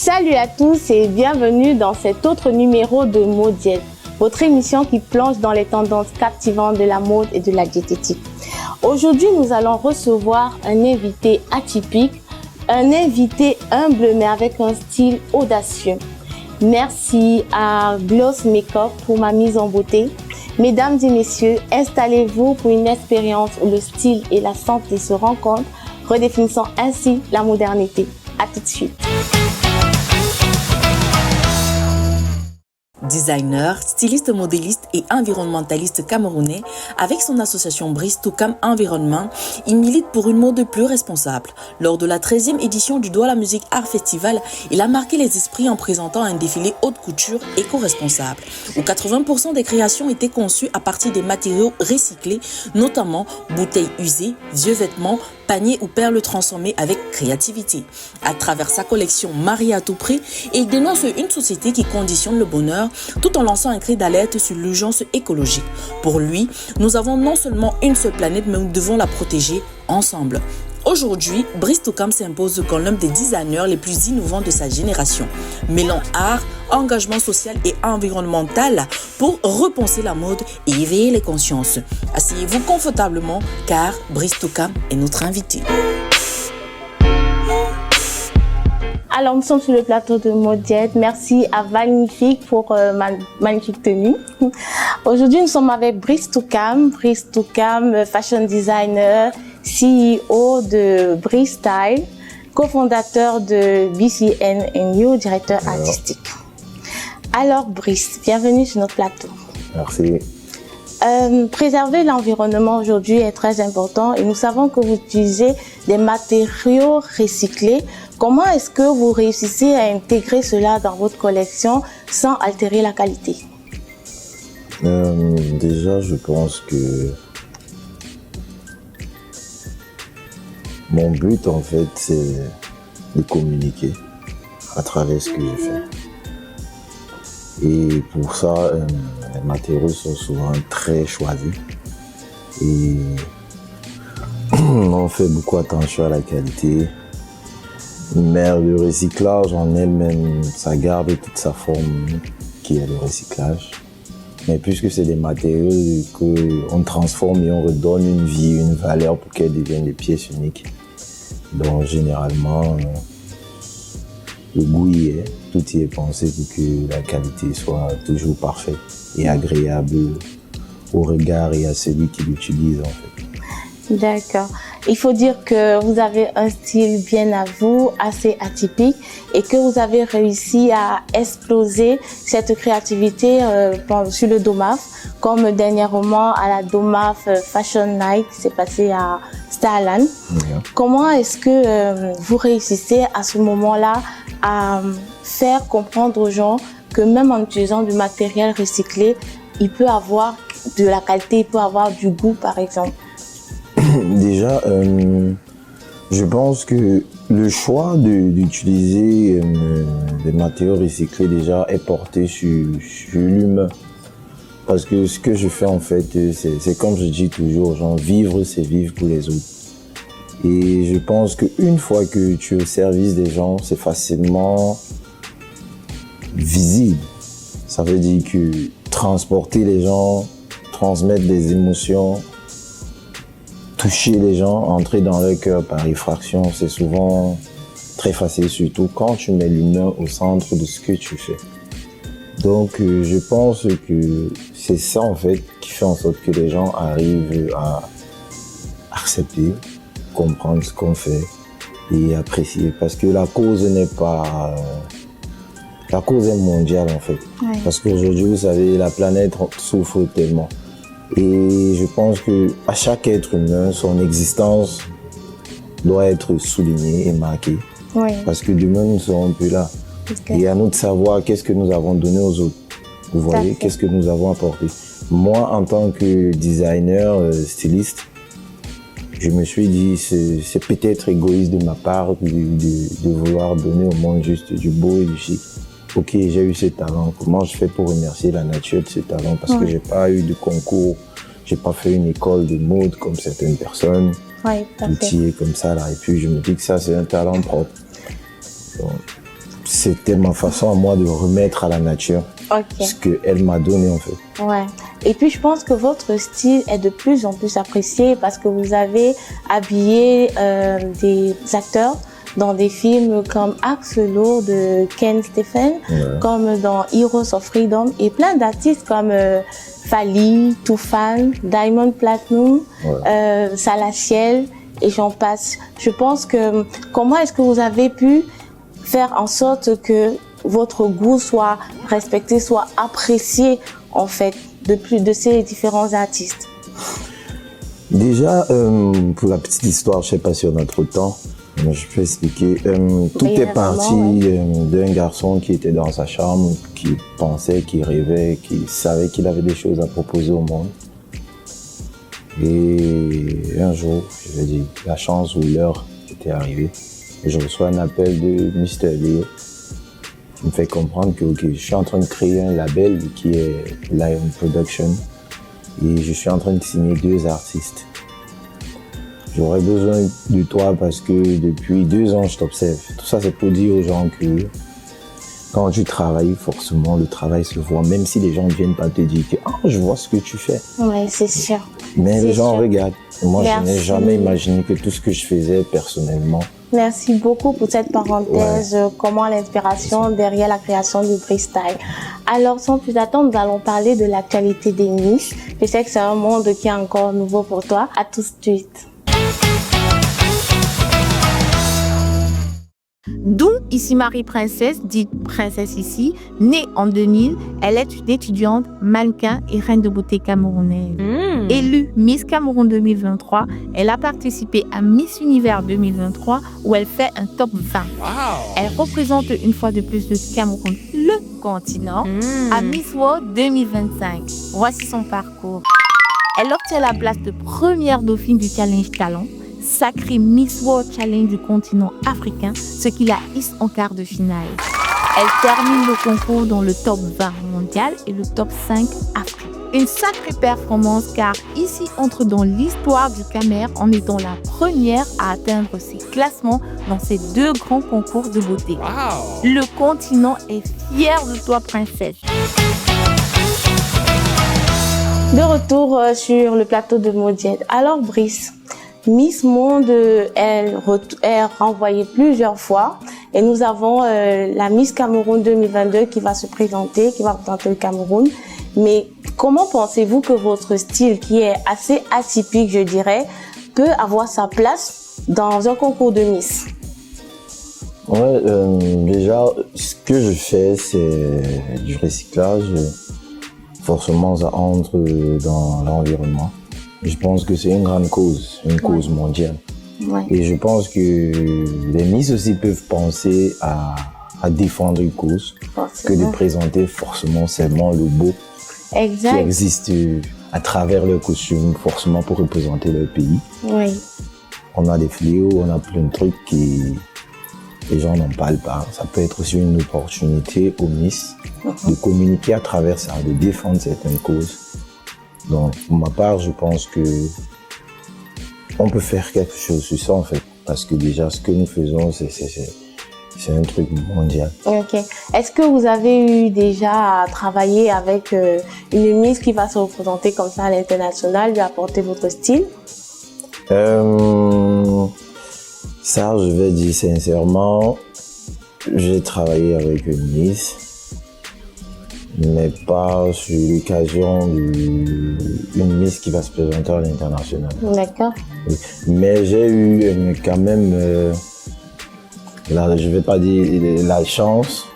Salut à tous et bienvenue dans cet autre numéro de Mode Diète, votre émission qui plonge dans les tendances captivantes de la mode et de la diététique. Aujourd'hui, nous allons recevoir un invité atypique, un invité humble mais avec un style audacieux. Merci à Gloss Makeup pour ma mise en beauté. Mesdames et messieurs, installez-vous pour une expérience où le style et la santé se rencontrent, redéfinissant ainsi la modernité. À tout de suite. Designer, styliste modéliste et environnementaliste camerounais, avec son association Brice Toukam Environnement, il milite pour une mode plus responsable. Lors de la 13e édition du Douala Music Art Festival, il a marqué les esprits en présentant un défilé haute couture éco-responsable, où 80% des créations étaient conçues à partir des matériaux recyclés, notamment bouteilles usées, vieux vêtements, paniers ou perles transformées avec créativité. À travers sa collection Marie à tout prix, il dénonce une société qui conditionne le bonheur tout en lançant un cri d'alerte sur l'urgence écologique. Pour lui, nous avons non seulement une seule planète, mais nous devons la protéger ensemble. Aujourd'hui, Brice Toukam s'impose comme l'un des designers les plus innovants de sa génération, mêlant art, engagement social et environnemental pour repenser la mode et éveiller les consciences. Asseyez-vous confortablement car Brice Toukam est notre invité. Alors, nous sommes sur le plateau de Mode Diète. Merci à Magnifique pour ma magnifique tenue. Aujourd'hui, nous sommes avec Brice Toukam. Brice Toukam, fashion designer, CEO de Brice Style, cofondateur de BCN&U, directeur artistique. Alors, Brice, bienvenue sur notre plateau. Merci. Préserver l'environnement aujourd'hui est très important et nous savons que vous utilisez des matériaux recyclés. Comment est-ce que vous réussissez à intégrer cela dans votre collection sans altérer la qualité? Déjà, je pense que mon but, en fait, c'est de communiquer à travers ce que je fais. Et pour ça, les matériaux sont souvent très choisis. Et on fait beaucoup attention à la qualité. Mais le recyclage en elle-même, ça garde toute sa forme qui est le recyclage. Mais puisque c'est des matériaux qu'on transforme et on redonne une vie, une valeur pour qu'elles deviennent des pièces uniques. Donc généralement, le goût y est, tout y est pensé pour que la qualité soit toujours parfaite et agréable au regard et à celui qui l'utilise en fait. D'accord. Il faut dire que vous avez un style bien à vous, assez atypique, et que vous avez réussi à exploser cette créativité sur le DOMAF, comme dernièrement à la DOMAF Fashion Night qui s'est passée à Starland. Comment est-ce que vous réussissez à ce moment-là à faire comprendre aux gens que même en utilisant du matériel recyclé, il peut avoir de la qualité, il peut avoir du goût par exemple? Déjà, je pense que le choix d'utiliser des matériaux recyclés déjà est porté sur l'humain. Parce que ce que je fais en fait, c'est comme je dis toujours, genre vivre, c'est vivre pour les autres. Et je pense qu'une fois que tu es au service des gens, c'est facilement visible. Ça veut dire que transporter les gens, transmettre des émotions, toucher les gens, entrer dans leur cœur par effraction, c'est souvent très facile, surtout quand tu mets l'humain au centre de ce que tu fais. Donc je pense que c'est ça en fait qui fait en sorte que les gens arrivent à accepter, comprendre ce qu'on fait et apprécier. Parce que la cause n'est pas... La cause est mondiale en fait. Ouais. Parce qu'aujourd'hui, vous savez, la planète souffre tellement. Et je pense qu'à chaque être humain, son existence doit être soulignée et marquée. Oui. Parce que demain, nous ne serons plus là. Okay. Et à nous de savoir qu'est-ce que nous avons donné aux autres. Vous voyez, qu'est-ce que nous avons apporté. Moi, en tant que designer, styliste, je me suis dit, c'est peut-être égoïste de ma part de vouloir donner au monde juste du beau et du chic. Ok, j'ai eu ce talent. Comment je fais pour remercier la nature de ce talent? Parce que j'ai pas eu de concours, j'ai pas fait une école de mode comme certaines personnes. Oui, tout y est comme ça là. Et puis je me dis que ça c'est un talent propre. Donc, c'était ma façon à moi de remettre à la nature ce qu'elle m'a donné en fait. Ouais. Et puis je pense que votre style est de plus en plus apprécié parce que vous avez habillé des acteurs dans des films comme Axe Lourd de Ken Stephen, comme dans Heroes of Freedom et plein d'artistes comme Fally, Toufan, Diamond Platinum, Salaciel et j'en passe. Je pense que comment est-ce que vous avez pu faire en sorte que votre goût soit respecté, soit apprécié en fait de ces différents artistes? Déjà, pour la petite histoire, je ne sais pas si on a trop de temps, mais je peux expliquer. Tout est parti d'un garçon qui était dans sa chambre, qui pensait, qui rêvait, qui savait qu'il avait des choses à proposer au monde. Et un jour, je vais dire, la chance ou l'heure était arrivée. Et je reçois un appel de Mr. Leo qui me fait comprendre que je suis en train de créer un label qui est Lion Production et je suis en train de signer 2 artistes. J'aurais besoin de toi parce que depuis 2 ans, je t'observe. Tout ça, c'est pour dire aux gens que quand tu travailles, forcément, le travail se voit, même si les gens ne viennent pas te dire que je vois ce que tu fais. Oui, c'est sûr. Mais les gens regardent. Moi, Merci. je n'ai jamais imaginé que tout ce que je faisais personnellement. Merci beaucoup pour cette parenthèse, comment l'inspiration derrière la création du freestyle. Alors, sans plus attendre, nous allons parler de l'actualité des Miss. Je sais que c'est un monde qui est encore nouveau pour toi. À tout de suite. D'où ici Marie-Princesse, dite Princesse ici, née en 2000, elle est une étudiante, mannequin et reine de beauté camerounaise. Élue Miss Cameroun 2023, elle a participé à Miss Univers 2023 où elle fait un top 20. Wow. Elle représente une fois de plus le Cameroun, le continent, à Miss World 2025. Voici son parcours. Elle obtient la place de première dauphine du Challenge Talent, sacrée Miss World Challenge du continent africain, ce qui la hisse en quart de finale. Elle termine le concours dans le top 20 mondial et le top 5 Afrique. Une sacrée performance car ici entre dans l'histoire du Camer en étant la première à atteindre ces classements dans ces 2 grands concours de beauté. Wow. Le continent est fier de toi, princesse. De retour sur le plateau de Modied. Alors Brice, Miss Monde est renvoyée plusieurs fois et nous avons la Miss Cameroun 2022 qui va représenter le Cameroun. Mais comment pensez-vous que votre style, qui est assez atypique, je dirais, peut avoir sa place dans un concours de Miss? Ouais, déjà, ce que je fais, c'est du recyclage. Forcément, ça entre dans l'environnement. Je pense que c'est une grande cause, une cause mondiale. Ouais. Et je pense que les Miss aussi peuvent penser à défendre une cause que de présenter forcément seulement le beau qui existe à travers leur costume, forcément pour représenter leur pays. Oui. On a des fléaux, on a plein de trucs qui les gens n'en parlent pas. Ça peut être aussi une opportunité aux Miss de communiquer à travers ça, de défendre certaines causes. Donc, pour ma part, je pense que on peut faire quelque chose sur ça, en fait. Parce que déjà, ce que nous faisons, c'est un truc mondial. Ok. Est-ce que vous avez eu déjà à travailler avec une Miss qui va se représenter comme ça à l'international, lui apporter votre style? Ça, je vais dire sincèrement, j'ai travaillé avec une Miss, mais pas sur l'occasion d'une Miss qui va se présenter à l'international. D'accord. Mais j'ai eu quand même, là, je vais pas dire la chance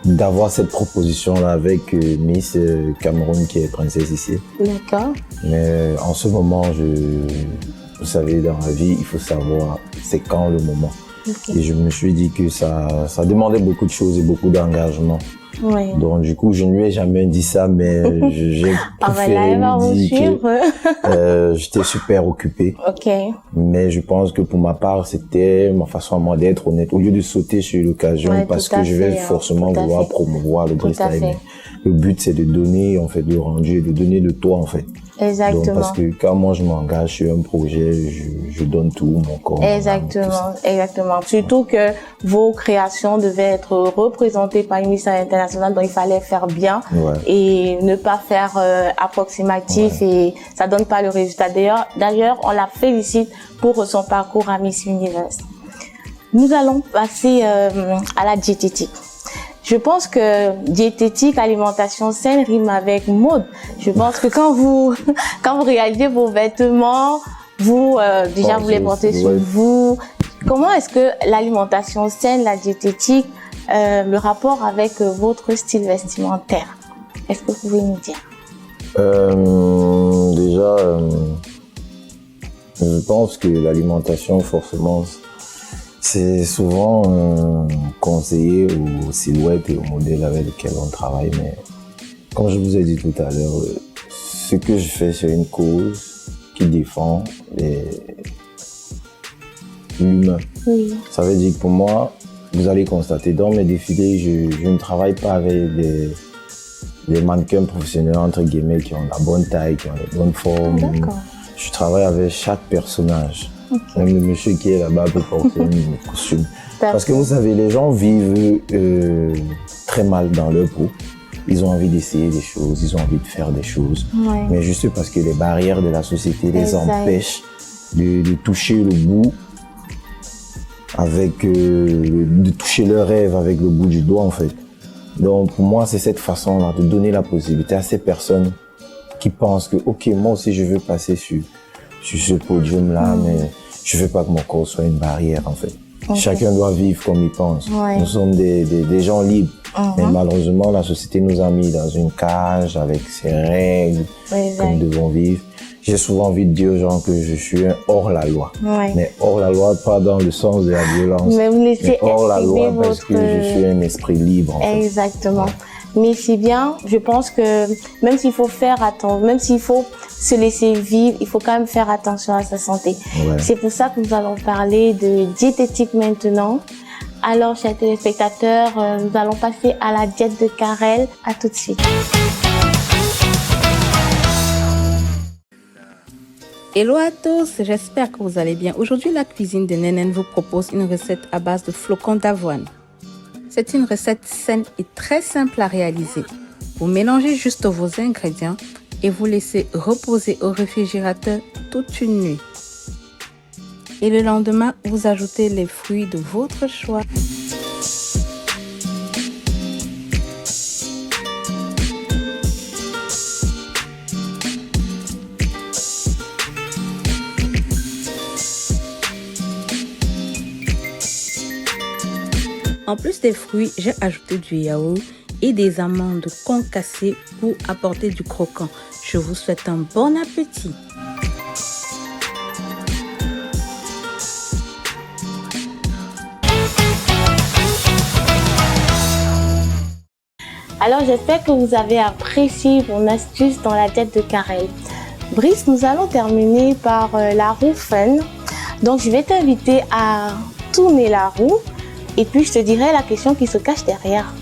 d'avoir cette proposition-là avec Miss Cameroun qui est princesse ici. D'accord. Mais en ce moment, vous savez, dans la vie, il faut savoir c'est quand le moment. Okay. Et je me suis dit que ça demandait beaucoup de choses et beaucoup d'engagement. Oui. Donc du coup, je ne lui ai jamais dit ça, mais j'ai préféré lui dire que j'étais super occupé. Ok. Mais je pense que pour ma part, c'était ma façon à moi d'être honnête. Au lieu de sauter sur l'occasion, parce que je vais forcément vouloir promouvoir le freestyle. Le but, c'est de donner en fait le rendu et de donner le toi en fait. Exactement. Donc, parce que quand moi je m'engage sur un projet, je donne tout mon corps. Exactement, exactement. Surtout que vos créations devaient être représentées par une mission internationale, donc il fallait faire bien et ne pas faire approximatif et ça donne pas le résultat. D'ailleurs, on la félicite pour son parcours à Miss Universe. Nous allons passer à la diététique. Je pense que diététique, alimentation saine rime avec mode. Je pense que quand vous réalisez vos vêtements, vous les portez sur vous. Comment est-ce que l'alimentation saine, la diététique, le rapport avec votre style vestimentaire? Est-ce que vous pouvez nous dire? Je pense que l'alimentation, forcément, c'est souvent conseillé aux silhouettes et aux modèles avec lesquels on travaille, mais comme je vous ai dit tout à l'heure, ce que je fais, c'est une cause qui défend l'humain. Oui. Ça veut dire que pour moi, vous allez constater dans mes défilés, je ne travaille pas avec des mannequins professionnels, entre guillemets, qui ont la bonne taille, qui ont la bonne forme. D'accord. Je travaille avec chaque personnage. Okay. Même le monsieur qui est là-bas peut porter un costume. Parce que vous savez, les gens vivent très mal dans leur peau. Ils ont envie d'essayer des choses, ils ont envie de faire des choses. Ouais. Mais juste parce que les barrières de la société les empêchent de toucher le bout de toucher leur rêve avec le bout du doigt, en fait. Donc, pour moi, c'est cette façon-là de donner la possibilité à ces personnes qui pensent que, OK, moi aussi, je veux passer sur ce podium-là, mais je veux pas que mon corps soit une barrière, en fait. Okay. Chacun doit vivre comme il pense. Ouais. Nous sommes des gens libres. Mais malheureusement, la société nous a mis dans une cage avec ses règles que nous devons vivre. J'ai souvent envie de dire aux gens que je suis un hors-la-loi. Ouais. Mais hors-la-loi, pas dans le sens de la violence. Mais vous laissez hors-la-loi parce que je suis un esprit libre, en fait. Exactement. Ouais. Mais c'est bien, je pense que même s'il faut faire attention, même s'il faut se laisser vivre, il faut quand même faire attention à sa santé. Ouais. C'est pour ça que nous allons parler de diététique maintenant. Alors, chers téléspectateurs, nous allons passer à la diète de Karel. À tout de suite. Hello à tous, j'espère que vous allez bien. Aujourd'hui, la cuisine de Nenen vous propose une recette à base de flocons d'avoine. C'est une recette saine et très simple à réaliser. Vous mélangez juste vos ingrédients et vous laissez reposer au réfrigérateur toute une nuit. Et le lendemain, vous ajoutez les fruits de votre choix. En plus des fruits, j'ai ajouté du yaourt et des amandes concassées pour apporter du croquant. Je vous souhaite un bon appétit. Alors, j'espère que vous avez apprécié mon astuce dans la diète de Karel. Brice, nous allons terminer par la roue fun. Donc, je vais t'inviter à tourner la roue et puis je te dirai la question qui se cache derrière.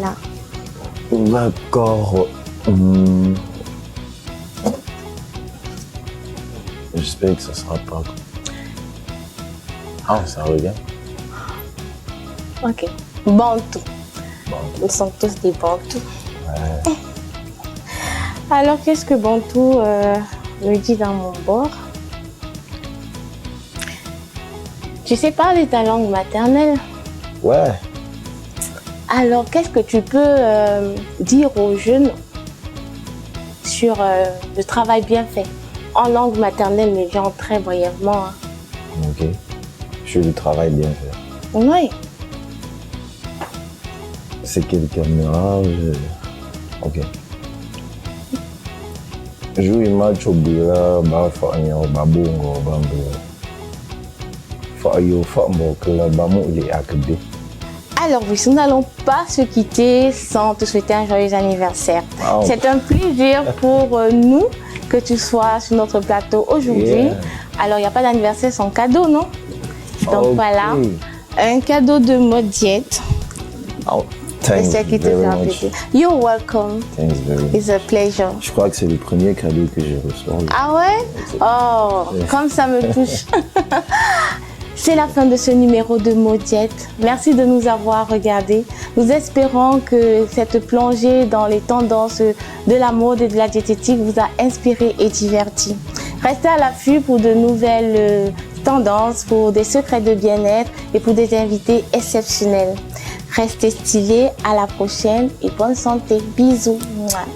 Là. D'accord. J'espère que ça sera pas. Ah, ça revient. Ok. Bantou. Nous sommes tous des Bantous. Ouais. Alors, qu'est-ce que Bantou me dit dans mon bord? Tu sais parler ta langue maternelle? Ouais. Alors, qu'est-ce que tu peux dire aux jeunes sur le travail bien fait? En langue maternelle, mais genre très brièvement. Hein. Ok. Sur le travail bien fait. Oui. C'est quelle caméra? Ok. Jouer match au bila, ba fanya babongo bambo. Fayo fambo que la bamo il est akbe. Alors oui, nous n'allons pas se quitter sans te souhaiter un joyeux anniversaire. Wow. C'est un plaisir pour nous que tu sois sur notre plateau aujourd'hui. Yeah. Alors il n'y a pas d'anniversaire sans cadeau, non? Donc voilà, un cadeau de mode diète. Oh. J'espère qu'il te fait un plaisir. You're welcome. Thanks very much. It's a pleasure. Je crois que c'est le premier cadeau que je reçois. Ah ouais? Oh, comme ça me touche. C'est la fin de ce numéro de Mots Diète. Merci de nous avoir regardés. Nous espérons que cette plongée dans les tendances de la mode et de la diététique vous a inspiré et diverti. Restez à l'affût pour de nouvelles tendances, pour des secrets de bien-être et pour des invités exceptionnels. Restez stylés, à la prochaine et bonne santé. Bisous. Mouah.